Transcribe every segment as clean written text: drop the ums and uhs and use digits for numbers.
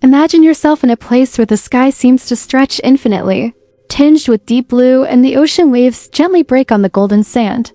Imagine yourself in a place where the sky seems to stretch infinitely, tinged with deep blue, and the ocean waves gently break on the golden sand.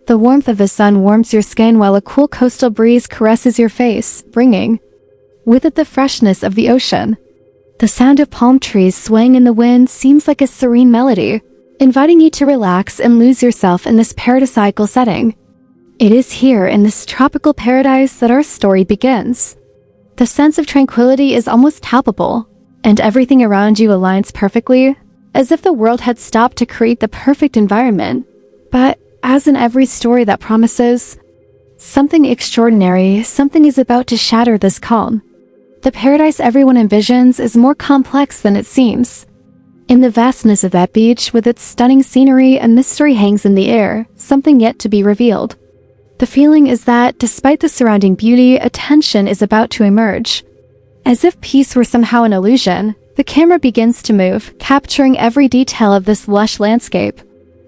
The warmth of the sun warms your skin while a cool coastal breeze caresses your face, bringing with it the freshness of the ocean. The sound of palm trees swaying in the wind seems like a serene melody, inviting you to relax and lose yourself in this paradisiacal setting. It is here in this tropical paradise that our story begins. The sense of tranquility is almost palpable, and everything around you aligns perfectly, as if the world had stopped to create the perfect environment. But, as in every story that promises something extraordinary, something is about to shatter this calm. The paradise everyone envisions is more complex than it seems. In the vastness of that beach, with its stunning scenery, a mystery hangs in the air, something yet to be revealed. The feeling is that, despite the surrounding beauty, a tension is about to emerge. As if peace were somehow an illusion, the camera begins to move, capturing every detail of this lush landscape.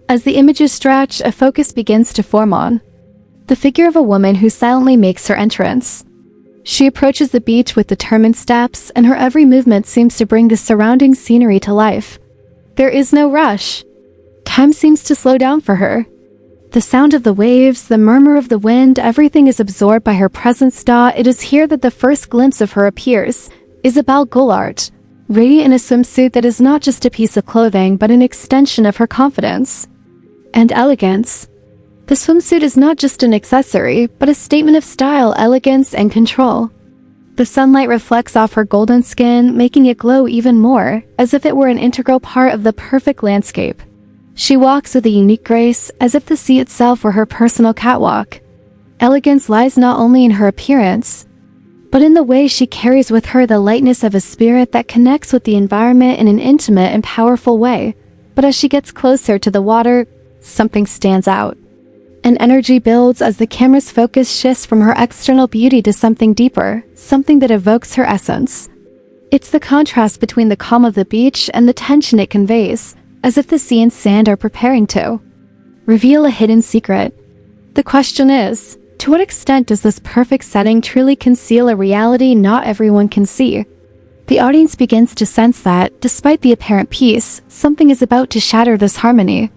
As the images stretch, a focus begins to form on the figure of a woman who silently makes her entrance. She approaches the beach with determined steps, and her every movement seems to bring the surrounding scenery to life. There is no rush. Time seems to slow down for her. The sound of the waves, the murmur of the wind, everything is absorbed by her presence. It is here that the first glimpse of her appears. Izabel Goulart, radiant in a swimsuit that is not just a piece of clothing but an extension of her confidence and elegance. The swimsuit is not just an accessory, but a statement of style, elegance, and control. The sunlight reflects off her golden skin, making it glow even more, as if it were an integral part of the perfect landscape. She walks with a unique grace, as if the sea itself were her personal catwalk. Elegance lies not only in her appearance, but in the way she carries with her the lightness of a spirit that connects with the environment in an intimate and powerful way. But as she gets closer to the water, something stands out. An energy builds as the camera's focus shifts from her external beauty to something deeper, something that evokes her essence. It's the contrast between the calm of the beach and the tension it conveys, as if the sea and sand are preparing to reveal a hidden secret. The question is, to what extent does this perfect setting truly conceal a reality not everyone can see? The audience begins to sense that, despite the apparent peace, something is about to shatter this harmony.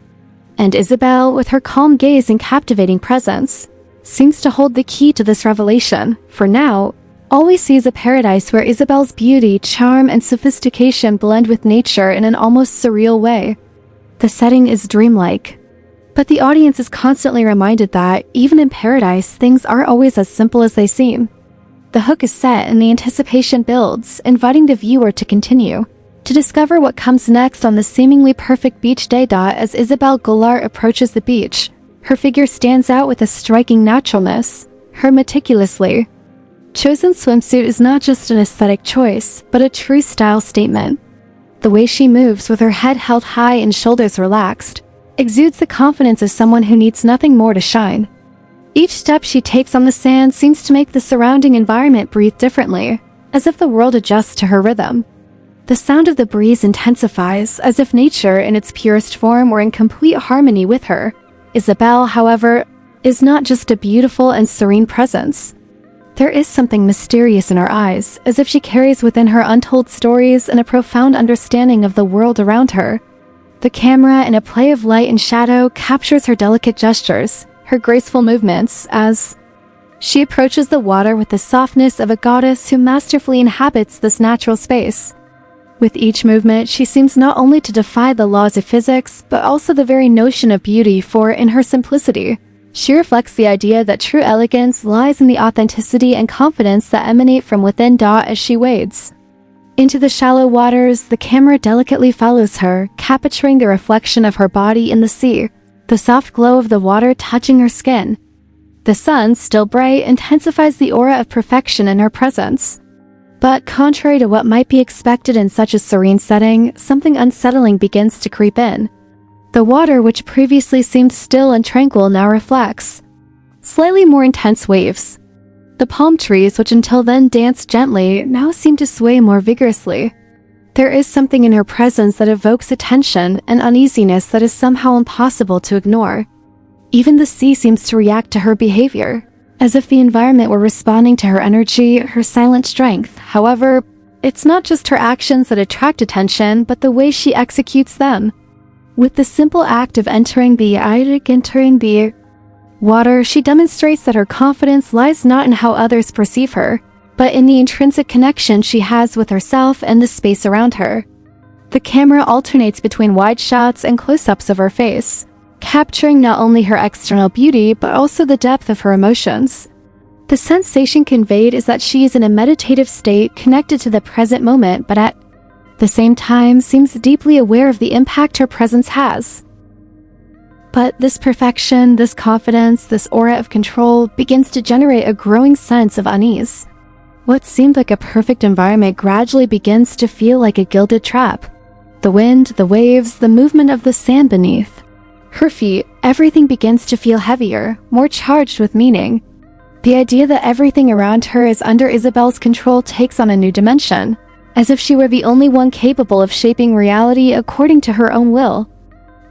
And Izabel, with her calm gaze and captivating presence, seems to hold the key to this revelation. For now, all we see is a paradise where Izabel's beauty, charm, and sophistication blend with nature in an almost surreal way. The setting is dreamlike. But the audience is constantly reminded that, even in paradise, things aren't always as simple as they seem. The hook is set and the anticipation builds, inviting the viewer to continue, to discover what comes next on the seemingly perfect beach day. As Izabel Goulart approaches the beach, her figure stands out with a striking naturalness. Her meticulously chosen swimsuit is not just an aesthetic choice, but a true style statement. The way she moves, with her head held high and shoulders relaxed, exudes the confidence of someone who needs nothing more to shine. Each step she takes on the sand seems to make the surrounding environment breathe differently, as if the world adjusts to her rhythm. The sound of the breeze intensifies, as if nature in its purest form were in complete harmony with her. Izabel, however, is not just a beautiful and serene presence. There is something mysterious in her eyes, as if she carries within her untold stories and a profound understanding of the world around her. The camera, in a play of light and shadow, captures her delicate gestures, her graceful movements, as she approaches the water with the softness of a goddess who masterfully inhabits this natural space. With each movement, she seems not only to defy the laws of physics, but also the very notion of beauty, for in her simplicity, she reflects the idea that true elegance lies in the authenticity and confidence that emanate from within. As she wades into the shallow waters, the camera delicately follows her, capturing the reflection of her body in the sea, the soft glow of the water touching her skin. The sun, still bright, intensifies the aura of perfection in her presence. But contrary to what might be expected in such a serene setting, something unsettling begins to creep in. The water, which previously seemed still and tranquil, now reflects slightly more intense waves. The palm trees, which until then danced gently, now seem to sway more vigorously. There is something in her presence that evokes attention and uneasiness that is somehow impossible to ignore. Even the sea seems to react to her behavior, as if the environment were responding to her energy, her silent strength. However, It's not just her actions that attract attention, but the way she executes them. With the simple act of entering the water, she demonstrates that her confidence lies not in how others perceive her, but in the intrinsic connection she has with herself and the space around her. The camera alternates between wide shots and close-ups of her face, capturing not only her external beauty but also the depth of her emotions. The sensation conveyed is that she is in a meditative state connected to the present moment, but at the same time seems deeply aware of the impact her presence has. But this perfection, this confidence, this aura of control begins to generate a growing sense of unease. What seemed like a perfect environment gradually begins to feel like a gilded trap. The wind, the waves, the movement of the sand beneath her feet, everything begins to feel heavier, more charged with meaning. The idea that everything around her is under Izabel's control takes on a new dimension, as if she were the only one capable of shaping reality according to her own will.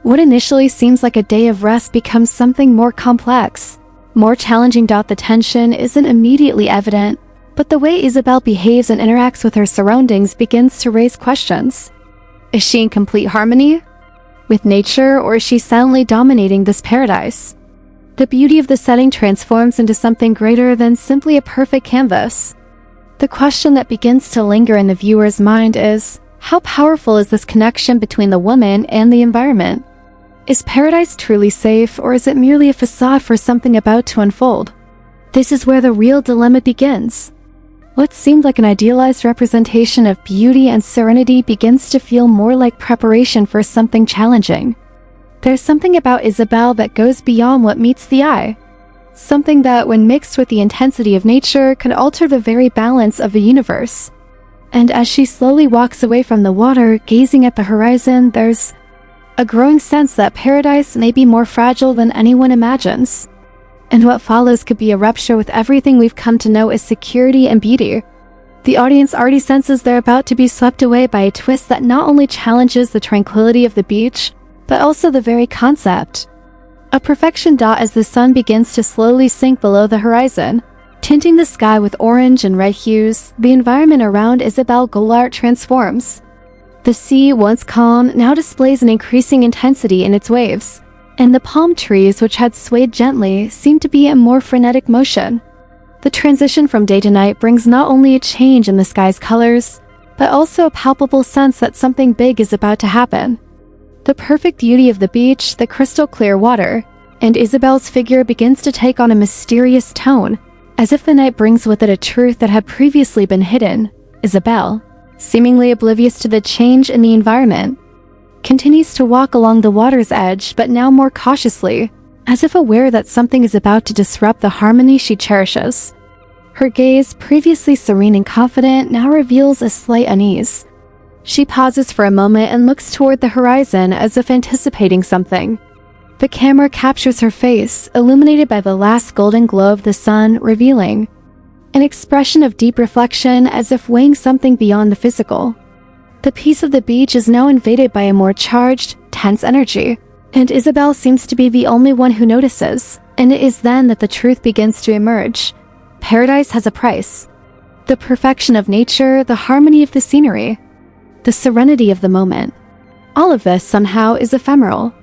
What initially seems like a day of rest becomes something more complex, more challenging. The tension isn't immediately evident, but the way Izabel behaves and interacts with her surroundings begins to raise questions. Is she in complete harmony with nature, or is she silently dominating this paradise? The beauty of the setting transforms into something greater than simply a perfect canvas. The question that begins to linger in the viewer's mind is, how powerful is this connection between the woman and the environment? Is paradise truly safe, or is it merely a facade for something about to unfold? This is where the real dilemma begins. What seemed like an idealized representation of beauty and serenity begins to feel more like preparation for something challenging. There's something about Izabel that goes beyond what meets the eye. Something that, when mixed with the intensity of nature, could alter the very balance of the universe. And as she slowly walks away from the water, gazing at the horizon, there's a growing sense that paradise may be more fragile than anyone imagines. And what follows could be a rupture with everything we've come to know as security and beauty. The audience already senses they're about to be swept away by a twist that not only challenges the tranquility of the beach, but also the very concept. A perfection. As the sun begins to slowly sink below the horizon, tinting the sky with orange and red hues, the environment around Izabel Goulart transforms. The sea, once calm, now displays an increasing intensity in its waves, and the palm trees, which had swayed gently, seem to be in more frenetic motion. The transition from day to night brings not only a change in the sky's colors, but also a palpable sense that something big is about to happen. The perfect beauty of the beach, the crystal clear water, and Izabel's figure begins to take on a mysterious tone, as if the night brings with it a truth that had previously been hidden. Izabel, seemingly oblivious to the change in the environment, continues to walk along the water's edge, but now more cautiously, as if aware that something is about to disrupt the harmony she cherishes. Her gaze, previously serene and confident, now reveals a slight unease. She pauses for a moment and looks toward the horizon as if anticipating something. The camera captures her face, illuminated by the last golden glow of the sun, revealing an expression of deep reflection, as if weighing something beyond the physical. The peace of the beach is now invaded by a more charged, tense energy, and Izabel seems to be the only one who notices, and it is then that the truth begins to emerge. Paradise has a price. The perfection of nature, the harmony of the scenery, the serenity of the moment. All of this, somehow, is ephemeral.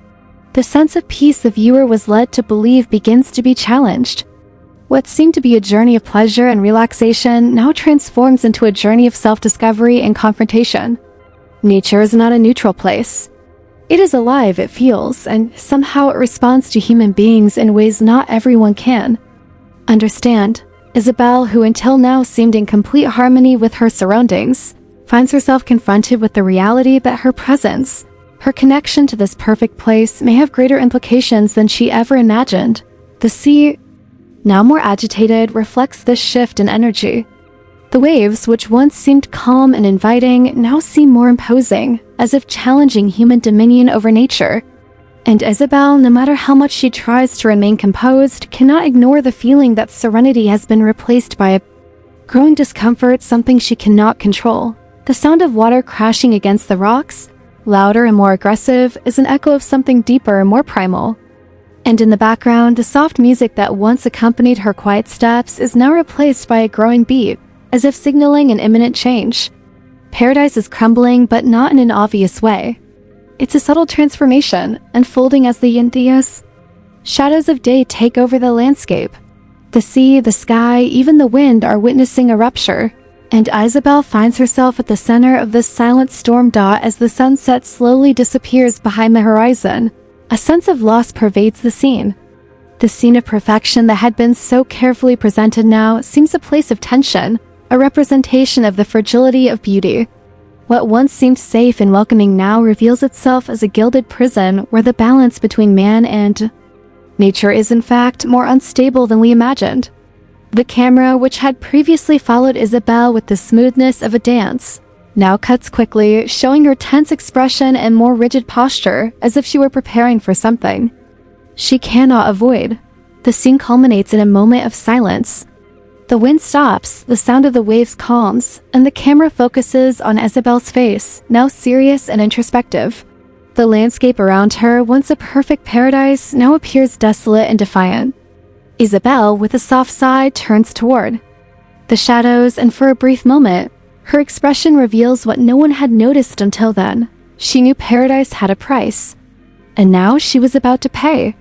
The sense of peace the viewer was led to believe begins to be challenged. What seemed to be a journey of pleasure and relaxation now transforms into a journey of self-discovery and confrontation. Nature is not a neutral place. It is alive, it feels, and somehow it responds to human beings in ways not everyone can understand. Izabel, who until now seemed in complete harmony with her surroundings, finds herself confronted with the reality that her presence, her connection to this perfect place, may have greater implications than she ever imagined. The sea, now more agitated, reflects this shift in energy. The waves, which once seemed calm and inviting, now seem more imposing, as if challenging human dominion over nature. And Izabel, no matter how much she tries to remain composed, cannot ignore the feeling that serenity has been replaced by a growing discomfort, something she cannot control. The sound of water crashing against the rocks, louder and more aggressive, is an echo of something deeper and more primal. And in the background, the soft music that once accompanied her quiet steps is now replaced by a growing beat, as if signaling an imminent change. Paradise is crumbling, but not in an obvious way. It's a subtle transformation, unfolding as the Indias. Shadows of day take over the landscape. The sea, the sky, even the wind are witnessing a rupture, and Izabel finds herself at the center of this silent storm as the sunset slowly disappears behind the horizon. A sense of loss pervades the scene. The scene of perfection that had been so carefully presented now seems a place of tension, a representation of the fragility of beauty. What once seemed safe and welcoming now reveals itself as a gilded prison where the balance between man and nature is in fact more unstable than we imagined. The camera, which had previously followed Izabel with the smoothness of a dance, now cuts quickly, showing her tense expression and more rigid posture, as if she were preparing for something she cannot avoid. The scene culminates in a moment of silence. The wind stops, the sound of the waves calms, and the camera focuses on Izabel's face, now serious and introspective. The landscape around her, once a perfect paradise, now appears desolate and defiant. Izabel, with a soft sigh, turns toward the shadows, and for a brief moment, her expression reveals what no one had noticed until then. She knew paradise had a price, and now she was about to pay.